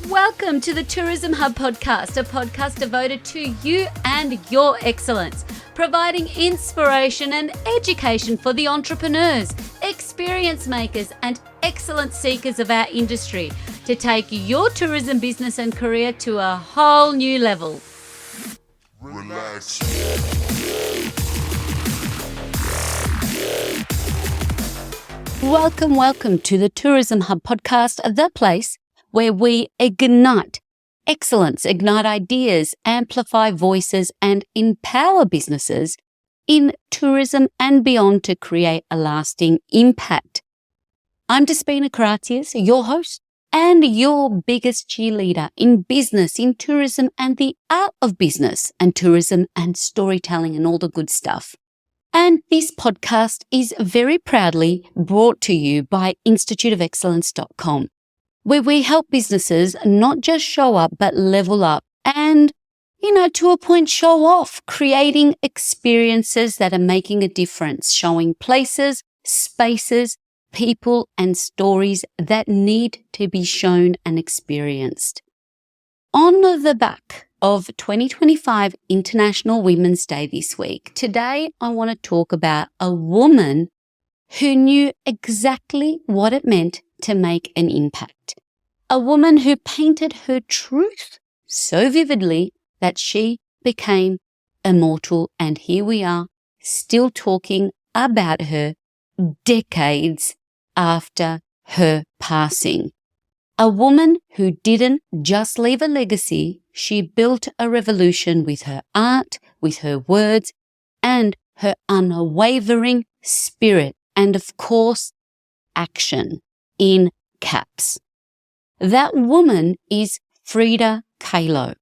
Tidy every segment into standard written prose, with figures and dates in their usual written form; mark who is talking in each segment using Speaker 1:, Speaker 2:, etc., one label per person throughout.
Speaker 1: Welcome to the Tourism Hub podcast, a podcast devoted to you and your excellence, providing inspiration and education for the entrepreneurs, experience makers, and excellence seekers of our industry to take your tourism business and career to a whole new level.
Speaker 2: Relax.
Speaker 1: Welcome to the Tourism Hub podcast, the place where we ignite excellence, ignite ideas, amplify voices, and empower businesses in tourism and beyond to create a lasting impact. I'm Despina Karatzias, your host and your biggest cheerleader in business, in tourism, and the art of business and tourism and storytelling and all the good stuff. And this podcast is very proudly brought to you by instituteofexcellence.com, where we help businesses not just show up, but level up and, to a point, show off, creating experiences that are making a difference, showing places, spaces, people, and stories that need to be shown and experienced. On the back of 2025 International Women's Day this week, today I want to talk about a woman who knew exactly what it meant to make an impact. A woman who painted her truth so vividly that she became immortal. And here we are, still talking about her decades after her passing. A woman who didn't just leave a legacy, she built a revolution with her art, with her words, and her unwavering spirit, and of course, action in caps. That woman is Frida Kahlo,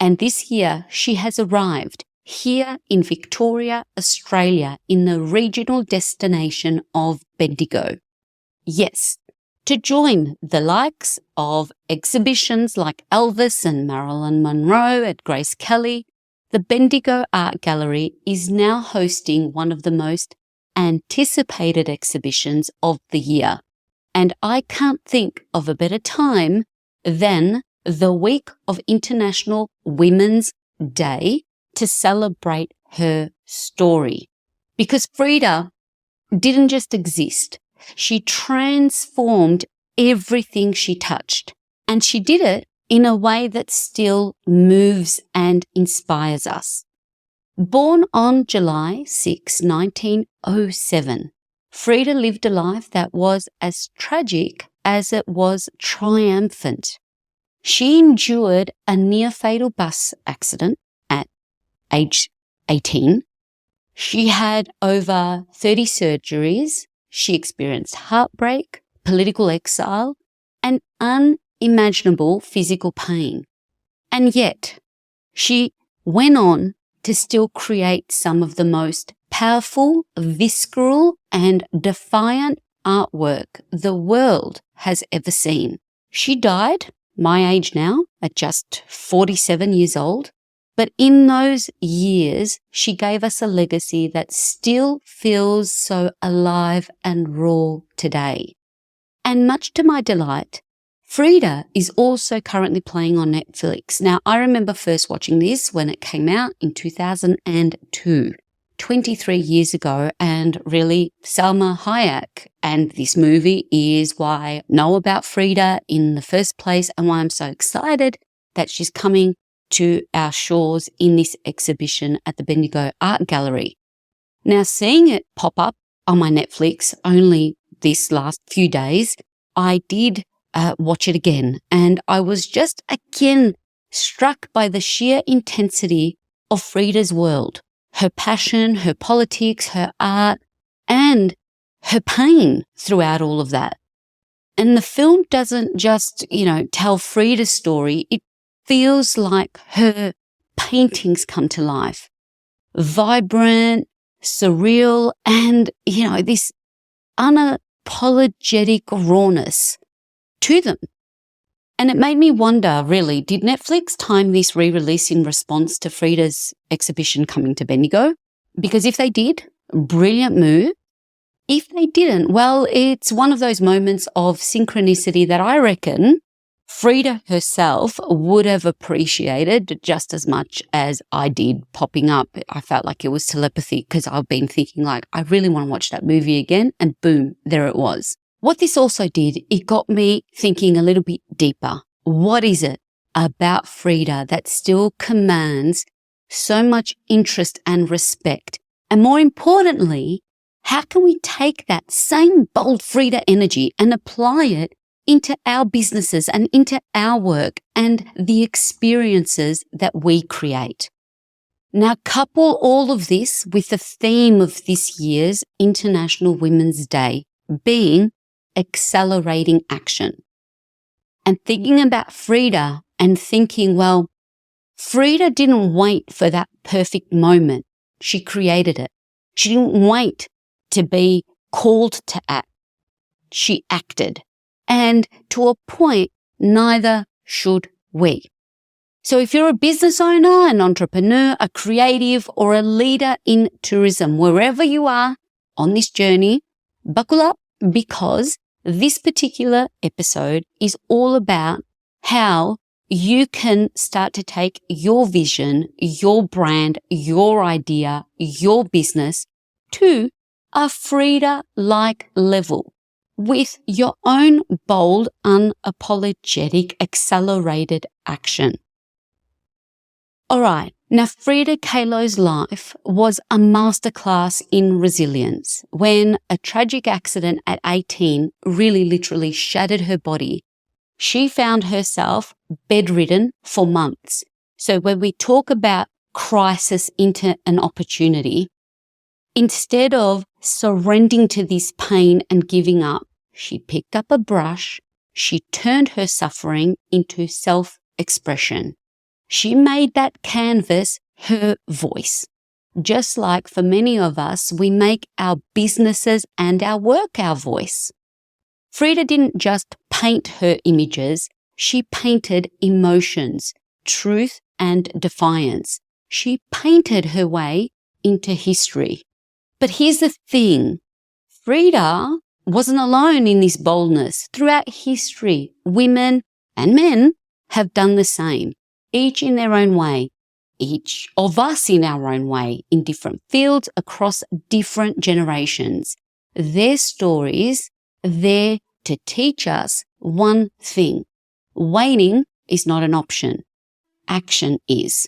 Speaker 1: and this year she has arrived here in Victoria, Australia, in the regional destination of Bendigo. Yes, to join the likes of exhibitions like Elvis and Marilyn Monroe at Grace Kelly, the Bendigo Art Gallery is now hosting one of the most anticipated exhibitions of the year. And I can't think of a better time than the week of International Women's Day to celebrate her story. Because Frida didn't just exist. She transformed everything she touched. And she did it in a way that still moves and inspires us. Born on July 6, 1907, Frida lived a life that was as tragic as it was triumphant. She endured a near-fatal bus accident at age 18. She had over 30 surgeries. She experienced heartbreak, political exile, and unimaginable physical pain. And yet, she went on to still create some of the most powerful, visceral, and defiant artwork the world has ever seen. She died, my age now, at just 47 years old. But in those years, she gave us a legacy that still feels so alive and raw today. And much to my delight, Frida is also currently playing on Netflix. Now, I remember first watching this when it came out in 2002, 23 years ago, and really Salma Hayek. And this movie is why I know about Frida in the first place and why I'm so excited that she's coming to our shores in this exhibition at the Bendigo Art Gallery. Now, seeing it pop up on my Netflix only this last few days, I did watch it again, and I was just again struck by the sheer intensity of Frida's world, her passion, her politics, her art, and her pain throughout all of that. And the film doesn't just, tell Frida's story. It feels like her paintings come to life. Vibrant, surreal, and, this unapologetic rawness to them. And it made me wonder, really, did Netflix time this re-release in response to Frida's exhibition coming to Bendigo? Because if they did, brilliant move. If they didn't, well, it's one of those moments of synchronicity that I reckon Frida herself would have appreciated just as much as I did popping up. I felt like it was telepathy because I've been thinking like, I really want to watch that movie again. And boom, there it was. What this also did, it got me thinking a little bit deeper. What is it about Frida that still commands so much interest and respect? And more importantly, how can we take that same bold Frida energy and apply it into our businesses and into our work and the experiences that we create? Now, couple all of this with the theme of this year's International Women's Day being accelerating action. And thinking about Frida and thinking, well, Frida didn't wait for that perfect moment. She created it. She didn't wait to be called to act. She acted. And to a point, neither should we. So if you're a business owner, an entrepreneur, a creative, or a leader in tourism, wherever you are on this journey, buckle up because this particular episode is all about how you can start to take your vision, your brand, your idea, your business to a Frida-like level with your own bold, unapologetic, accelerated action. All right. Now, Frida Kahlo's life was a masterclass in resilience when a tragic accident at 18 really literally shattered her body. She found herself bedridden for months. So when we talk about crisis into an opportunity, instead of surrendering to this pain and giving up, she picked up a brush. She turned her suffering into self-expression. She made that canvas her voice. Just like for many of us, we make our businesses and our work our voice. Frida didn't just paint her images, she painted emotions, truth and defiance. She painted her way into history. But here's the thing, Frida wasn't alone in this boldness. Throughout history, women and men have done the same, each in their own way, each of us in our own way, in different fields, across different generations. Their stories, there to teach us one thing. Waiting is not an option. Action is.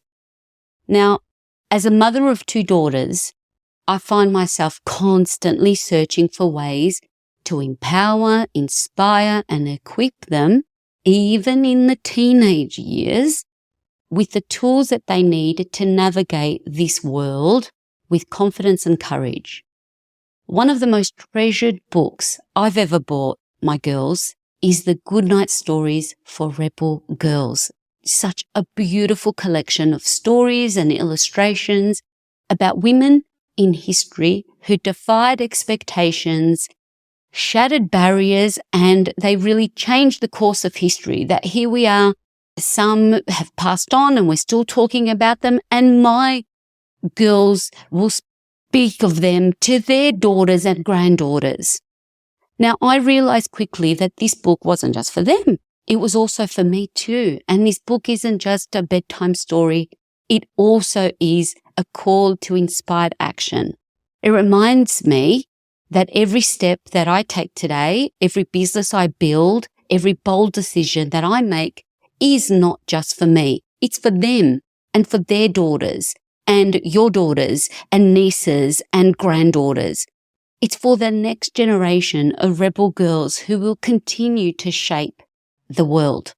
Speaker 1: Now, as a mother of 2 daughters, I find myself constantly searching for ways to empower, inspire, and equip them, even in the teenage years, with the tools that they need to navigate this world with confidence and courage. One of the most treasured books I've ever bought my girls is the Goodnight Stories for Rebel Girls. Such a beautiful collection of stories and illustrations about women in history who defied expectations, shattered barriers, and they really changed the course of history. That here we are, some have passed on and we're still talking about them, and my girls will speak of them to their daughters and granddaughters. Now, I realized quickly that this book wasn't just for them. It was also for me too. And this book isn't just a bedtime story. It also is a call to inspired action. It reminds me that every step that I take today, every business I build, every bold decision that I make is not just for me. It's for them and for their daughters and your daughters and nieces and granddaughters. It's for the next generation of rebel girls who will continue to shape the world.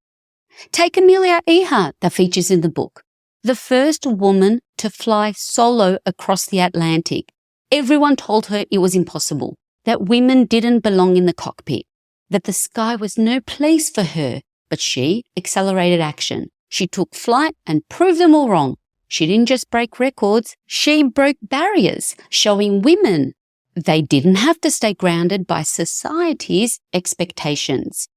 Speaker 1: Take Amelia Earhart that features in the book, the first woman to fly solo across the Atlantic. Everyone told her it was impossible, that women didn't belong in the cockpit, that the sky was no place for her, but she accelerated action. She took flight and proved them all wrong. She didn't just break records, she broke barriers, showing women they didn't have to stay grounded by society's expectations.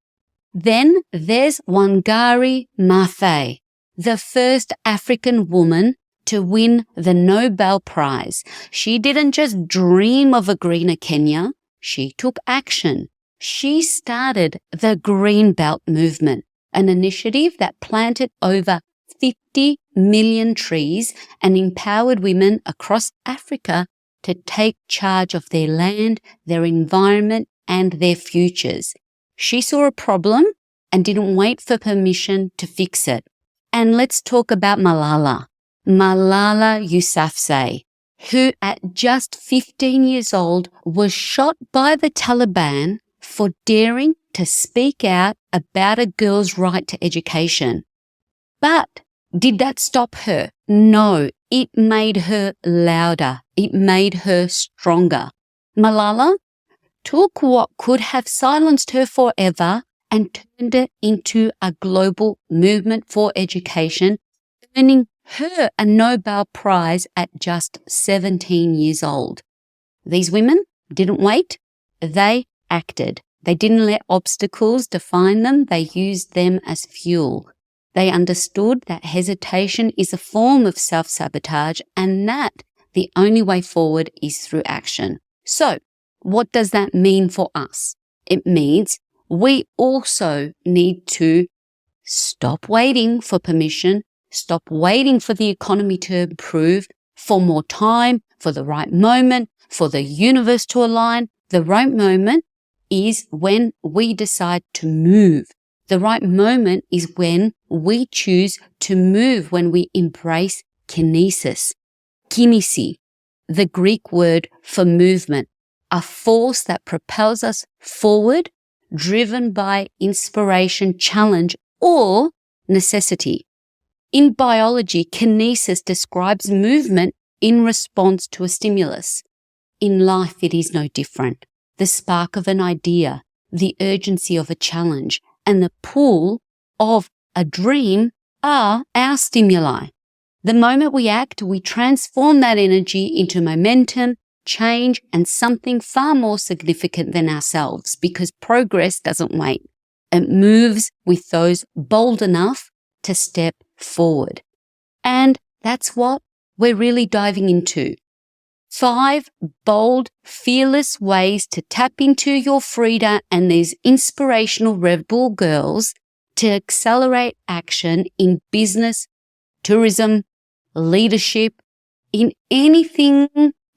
Speaker 1: Then there's Wangari Maathai, the first African woman to win the Nobel Prize. She didn't just dream of a greener Kenya. She took action. She started the Green Belt movement, an initiative that planted over 50 million trees and empowered women across Africa to take charge of their land, their environment, and their futures. She saw a problem and didn't wait for permission to fix it. And let's talk about Malala Yousafzai, who at just 15 years old was shot by the Taliban for daring to speak out about a girl's right to education. But did that stop her? No, it made her louder. It made her stronger. Malala took what could have silenced her forever and turned it into a global movement for education, earning her a Nobel Prize at just 17 years old. These women didn't wait. They acted. They didn't let obstacles define them. They used them as fuel. They understood that hesitation is a form of self-sabotage and that the only way forward is through action. So, what does that mean for us? It means we also need to stop waiting for permission, stop waiting for the economy to improve, for more time, for the right moment, for the universe to align. The right moment is when we decide to move. The right moment is when we choose to move, when we embrace kinesis. Kinesi, the Greek word for movement, a force that propels us forward, driven by inspiration, challenge, or necessity. In biology, kinesis describes movement in response to a stimulus. In life, it is no different. The spark of an idea, the urgency of a challenge, and the pull of a dream are our stimuli. The moment we act, we transform that energy into momentum, change, and something far more significant than ourselves, because progress doesn't wait. It moves with those bold enough to step forward. And that's what we're really diving into. 5 bold, fearless ways to tap into your Frida and these inspirational rebel girls to accelerate action in business, tourism, leadership, in anything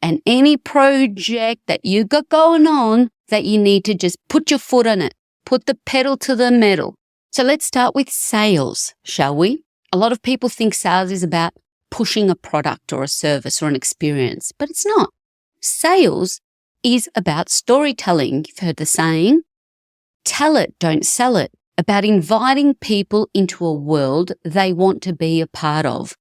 Speaker 1: and any project that you got going on that you need to just put your foot on it, put the pedal to the metal. So let's start with sales, shall we? A lot of people think sales is about pushing a product or a service or an experience, but it's not. Sales is about storytelling. You've heard the saying, tell it, don't sell it, about inviting people into a world they want to be a part of.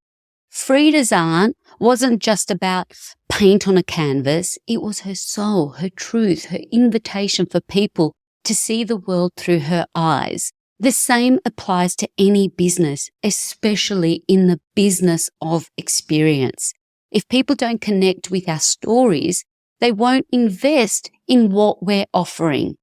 Speaker 1: Frida's art wasn't just about paint on a canvas. It was her soul, her truth, her invitation for people to see the world through her eyes. The same applies to any business, especially in the business of experience. If people don't connect with our stories, they won't invest in what we're offering.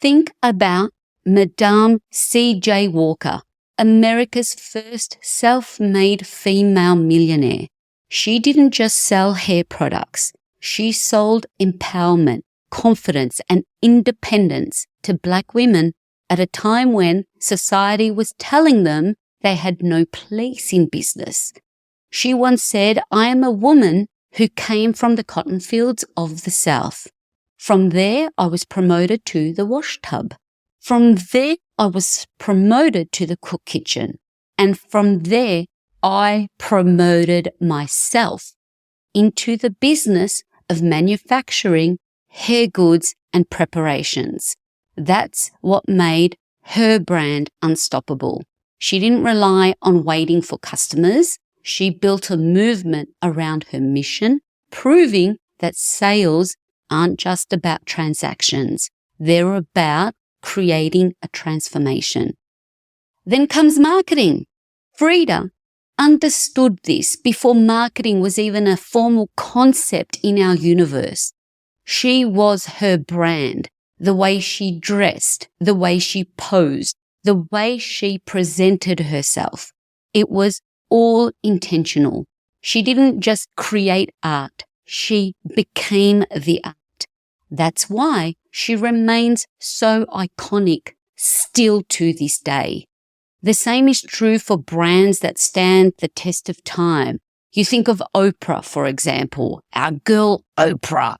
Speaker 1: Think about Madame C.J. Walker, America's first self-made female millionaire. She didn't just sell hair products. She sold empowerment, confidence, and independence to Black women at a time when society was telling them they had no place in business. She once said, "I am a woman who came from the cotton fields of the South. From there, I was promoted to the wash tub. From there, I was promoted to the cook kitchen. And from there, I promoted myself into the business of manufacturing hair goods and preparations." That's what made her brand unstoppable. She didn't rely on waiting for customers. She built a movement around her mission, proving that sales aren't just about transactions. They're about creating a transformation. Then comes marketing. Frida understood this before marketing was even a formal concept in our universe. She was her brand. The way she dressed, the way she posed, the way she presented herself. It was all intentional. She didn't just create art. She became the art. That's why she remains so iconic still to this day. The same is true for brands that stand the test of time. You think of Oprah, for example, our girl Oprah.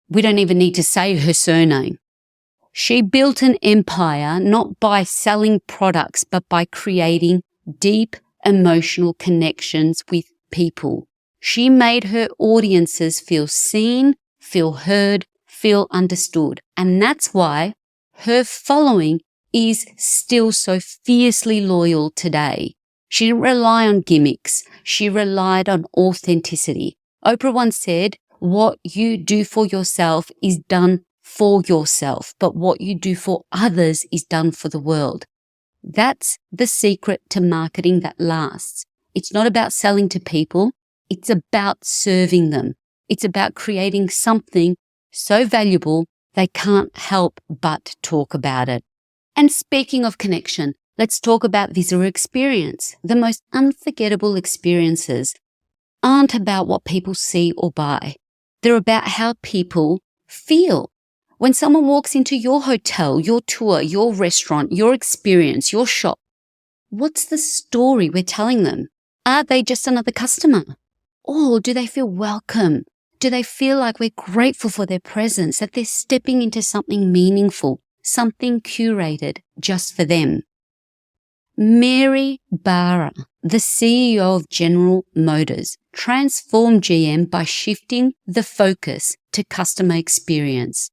Speaker 1: We don't even need to say her surname. She built an empire not by selling products, but by creating deep emotional connections with people. She made her audiences feel seen, feel heard, feel understood. And that's why her following is still so fiercely loyal today. She didn't rely on gimmicks. She relied on authenticity. Oprah once said, "What you do for yourself is done for yourself, but what you do for others is done for the world." That's the secret to marketing that lasts. It's not about selling to people. It's about serving them. It's about creating something so valuable they can't help but talk about it. And speaking of connection, let's talk about visitor experience. The most unforgettable experiences aren't about what people see or buy. They're about how people feel. When someone walks into your hotel, your tour, your restaurant, your experience, your shop, what's the story we're telling them? Are they just another customer? Or do they feel welcome? Do they feel like we're grateful for their presence, that they're stepping into something meaningful, something curated just for them? Mary Barra, the CEO of General Motors, transformed GM by shifting the focus to customer experience.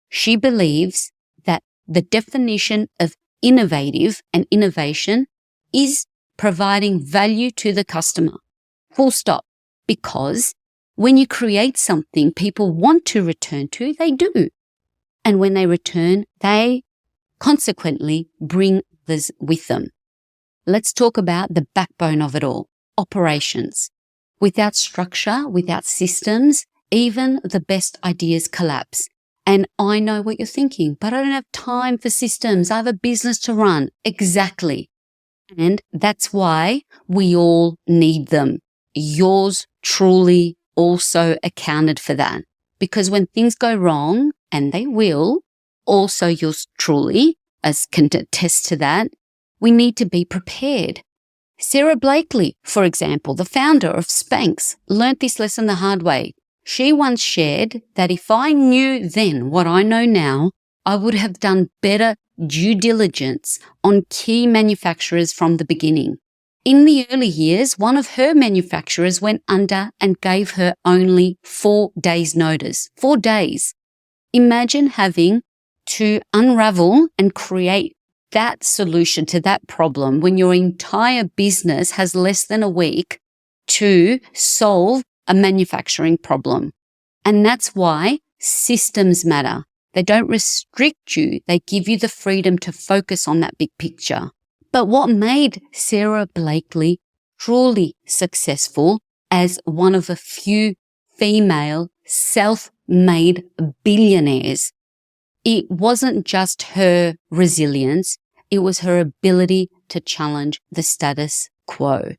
Speaker 1: She believes that the definition of innovative and innovation is providing value to the customer. Full stop. Because when you create something people want to return to, they do. And when they return, they consequently bring this with them. Let's talk about the backbone of it all, operations. Without structure, without systems, even the best ideas collapse. And I know what you're thinking, but I don't have time for systems. I have a business to run. Exactly. And that's why we all need them. Yours truly also accounted for that. Because when things go wrong, and they will, also yours truly, as can attest to that, we need to be prepared. Sarah Blakely, for example, the founder of Spanx, learnt this lesson the hard way. She once shared that if I knew then what I know now, I would have done better due diligence on key manufacturers from the beginning. In the early years, one of her manufacturers went under and gave her only 4 days' notice. 4 days. Imagine having to unravel and create that solution to that problem when your entire business has less than a week to solve a manufacturing problem. And that's why systems matter. They don't restrict you. They give you the freedom to focus on that big picture. But what made Sarah Blakely truly successful as one of a few female self-made billionaires, it wasn't just her resilience, it was her ability to challenge the status quo.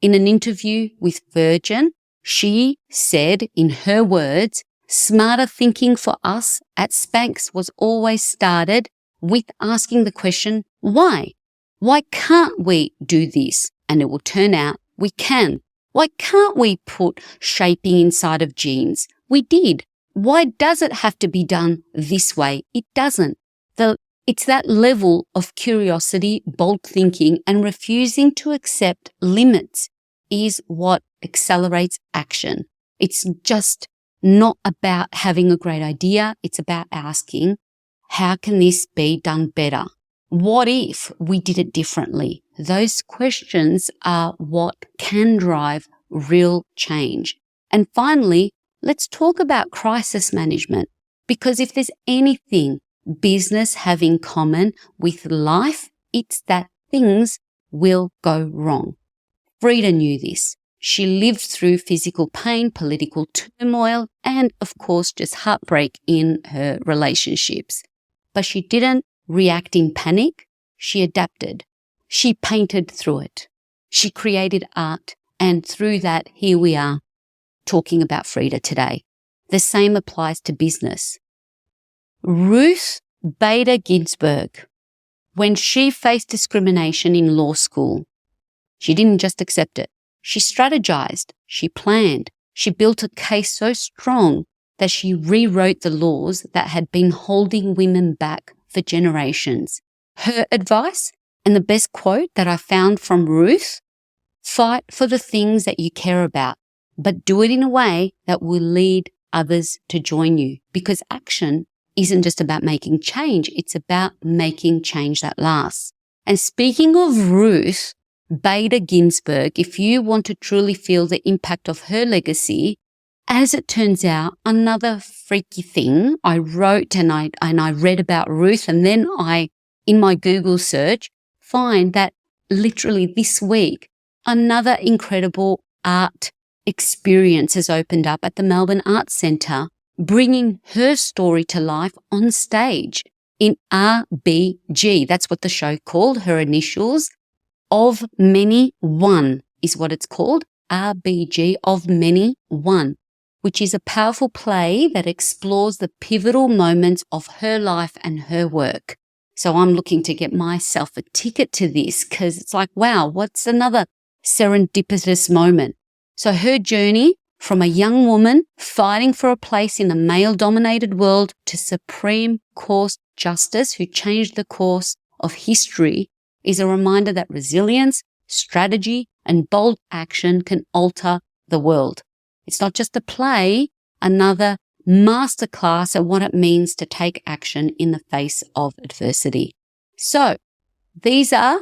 Speaker 1: In an interview with Virgin, she said, in her words, smarter thinking for us at Spanx was always started with asking the question, why? Why can't we do this? And it will turn out we can. Why can't we put shaping inside of jeans? We did. Why does it have to be done this way? It doesn't. It's that level of curiosity, bold thinking, and refusing to accept limits is what accelerates action. It's just not about having a great idea. It's about asking, how can this be done better? What if we did it differently? Those questions are what can drive real change. And finally, let's talk about crisis management, because if there's anything business have in common with life, it's that things will go wrong. Frida knew this. She lived through physical pain, political turmoil, and of course, just heartbreak in her relationships. But she didn't react in panic. She adapted. She painted through it. She created art. And through that, here we are talking about Frida today. The same applies to business. Ruth Bader Ginsburg, when she faced discrimination in law school, she didn't just accept it. She strategized, she planned, she built a case so strong that she rewrote the laws that had been holding women back for generations. Her advice, and the best quote that I found from Ruth: fight for the things that you care about, but do it in a way that will lead others to join you, because action isn't just about making change, it's about making change that lasts. And speaking of Ruth Bader Ginsburg, if you want to truly feel the impact of her legacy, as it turns out, another freaky thing I wrote and I read about Ruth, and then I, in my Google search, find that literally this week, another incredible art experience has opened up at the Melbourne Arts Centre, bringing her story to life on stage in RBG. That's what the show called, her initials. Of Many One is what it's called, RBG, Of Many One, which is a powerful play that explores the pivotal moments of her life and her work. So I'm looking to get myself a ticket to this because it's like, wow, what's another serendipitous moment? So her journey from a young woman fighting for a place in a male-dominated world to Supreme Court Justice who changed the course of history is a reminder that resilience, strategy, and bold action can alter the world. It's not just a play, another masterclass at what it means to take action in the face of adversity. So these are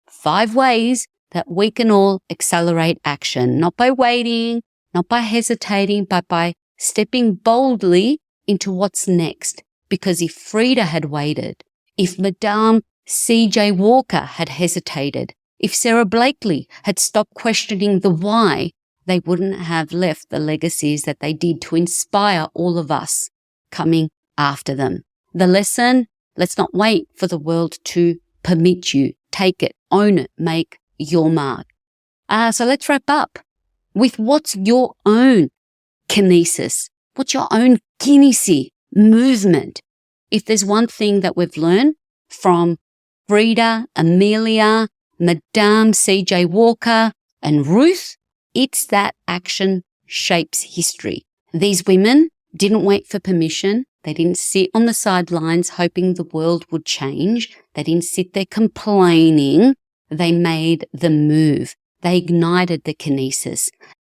Speaker 1: 5 ways that we can all accelerate action, not by waiting, not by hesitating, but by stepping boldly into what's next. Because if Frida had waited, if Madame C.J. Walker had hesitated, if Sarah Blakely had stopped questioning the why, they wouldn't have left the legacies that they did to inspire all of us coming after them. The lesson: let's not wait for the world to permit you. Take it, own it, make your mark. So let's wrap up with what's your own kinesis? What's your own kinesi movement? If there's one thing that we've learned from Frida, Amelia, Madame C.J. Walker, and Ruth, it's that action shapes history. These women didn't wait for permission. They didn't sit on the sidelines hoping the world would change. They didn't sit there complaining. They made the move. They ignited the kinesis.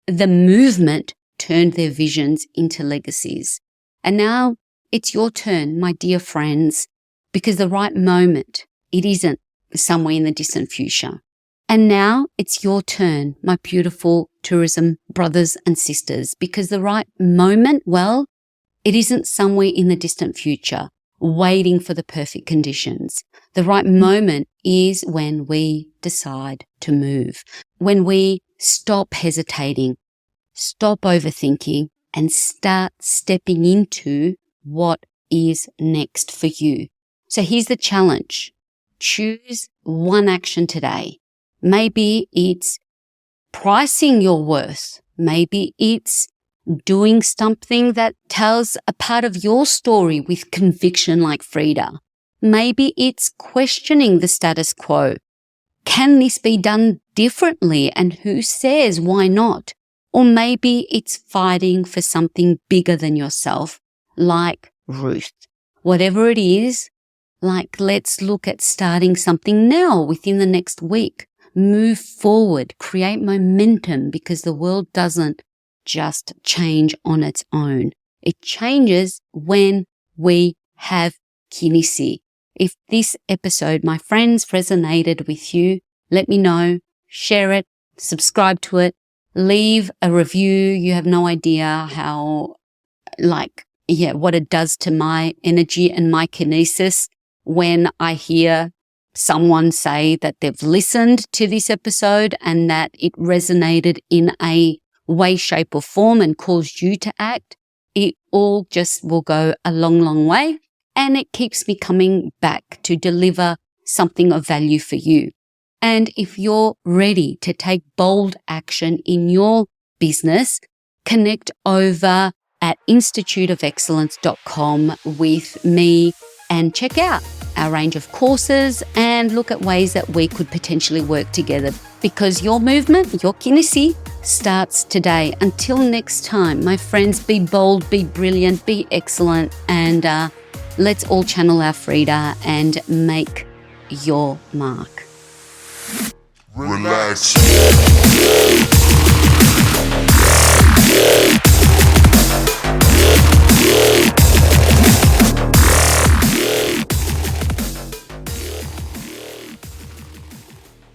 Speaker 1: The movement turned their visions into legacies. And now it's your turn, my dear friends, because the right moment, it isn't somewhere in the distant future. And now it's your turn, my beautiful tourism brothers and sisters, because the right moment, well, it isn't somewhere in the distant future, waiting for the perfect conditions. The right moment is when we decide to move, when we stop hesitating, stop overthinking, and start stepping into what is next for you. So here's the challenge. Choose one action today. Maybe it's pricing your worth. Maybe it's doing something that tells a part of your story with conviction like Frida. Maybe it's questioning the status quo. Can this be done differently? And who says why not? Or maybe it's fighting for something bigger than yourself, like Ruth. Whatever it is, like let's look at starting something now within the next week. Move forward, create momentum, because the world doesn't just change on its own. It changes when we have kinesi. If this episode, my friends, resonated with you, let me know, share it, subscribe to it, leave a review. You have no idea how, what it does to my energy and my kinesis when I hear someone say that they've listened to this episode and that it resonated in a way, shape or form and caused you to act. It all just will go a long, long way. And it keeps me coming back to deliver something of value for you. And if you're ready to take bold action in your business, connect over at instituteofexcellence.com with me and check out our range of courses and look at ways that we could potentially work together, because your movement, your kinesi, starts today. Until next time, my friends, be bold, be brilliant, be excellent, and let's all channel our Frida and make your mark.
Speaker 2: Relax.